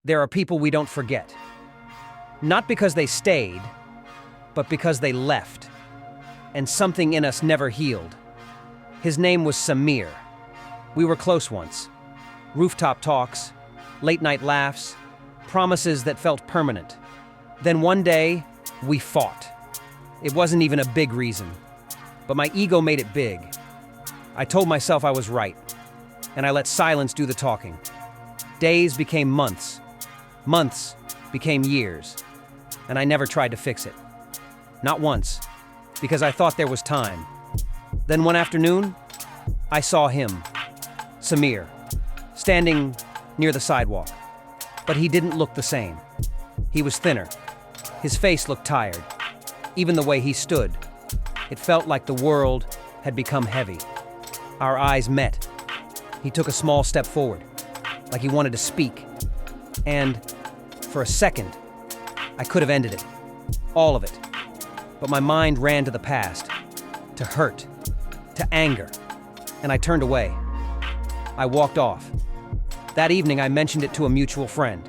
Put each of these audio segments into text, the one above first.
There are people we don't forget. Not because they stayed, but because they left. And something in us never healed. His name was Samir. We were close once. Rooftop talks, late-night laughs, promises that felt permanent. Then one day, we fought. It wasn't even a big reason, but my ego made it big. I told myself I was right, and I let silence do the talking. Days became months. Months became years, and I never tried to fix it. Not once, because I thought there was time. Then one afternoon, I saw him, Samir, standing near the sidewalk. But he didn't look the same. He was thinner. His face looked tired. Even the way he stood, it felt like the world had become heavy. Our eyes met. He took a small step forward, like he wanted to speak. And for a second, I could have ended it. All of it. But my mind ran to the past, to hurt, to anger, and I turned away. I walked off. That evening, I mentioned it to a mutual friend,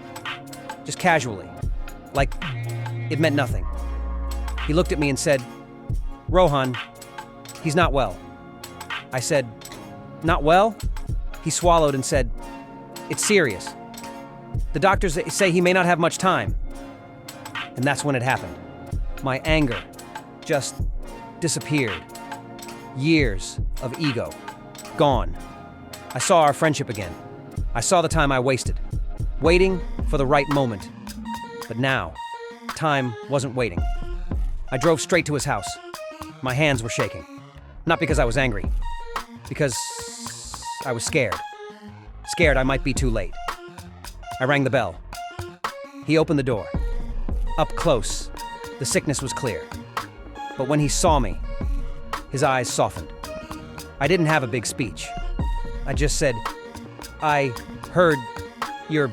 just casually, like it meant nothing. He looked at me and said, "Rohan, he's not well." I said, "Not well?" He swallowed and said, "It's serious. The doctors say he may not have much time." And that's when it happened. My anger just disappeared. Years of ego, gone. I saw our friendship again. I saw the time I wasted, waiting for the right moment. But now, time wasn't waiting. I drove straight to his house. My hands were shaking. Not because I was angry, because I was scared. Scared I might be too late. I rang the bell. He opened the door. Up close, the sickness was clear. But when he saw me, his eyes softened. I didn't have a big speech. I just said, "I heard you're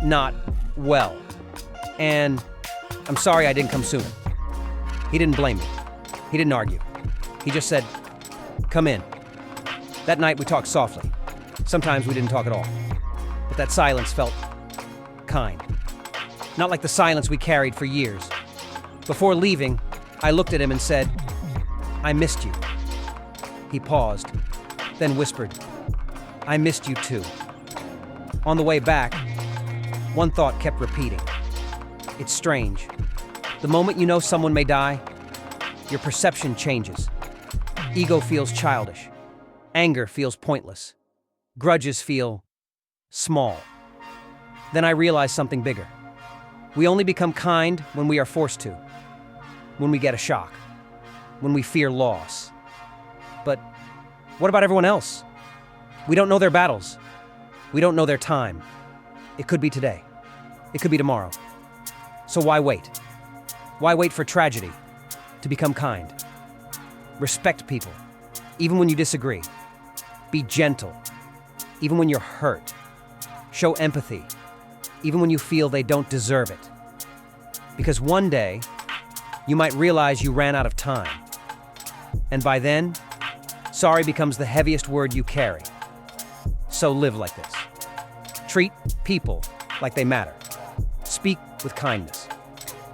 not well, and I'm sorry I didn't come sooner." He didn't blame me. He didn't argue. He just said, "Come in." That night we talked softly. Sometimes we didn't talk at all. But that silence felt kind. Not like the silence we carried for years. Before leaving, I looked at him and said, "I missed you." He paused, then whispered, "I missed you too." On the way back, one thought kept repeating. It's strange. The moment you know someone may die, your perception changes. Ego feels childish. Anger feels pointless. Grudges feel small. Then I realized something bigger. We only become kind when we are forced to. When we get a shock. When we fear loss. But what about everyone else? We don't know their battles. We don't know their time. It could be today. It could be tomorrow. So why wait? Why wait for tragedy to become kind? Respect people, even when you disagree. Be gentle, even when you're hurt. Show empathy, even when you feel they don't deserve it. Because one day, you might realize you ran out of time. And by then, sorry becomes the heaviest word you carry. So live like this. Treat people like they matter. Speak with kindness.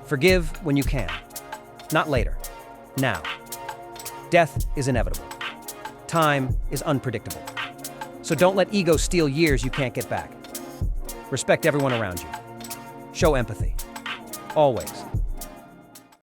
Forgive when you can. Not later. Now. Death is inevitable. Time is unpredictable. So don't let ego steal years you can't get back. Respect everyone around you. Show empathy. Always.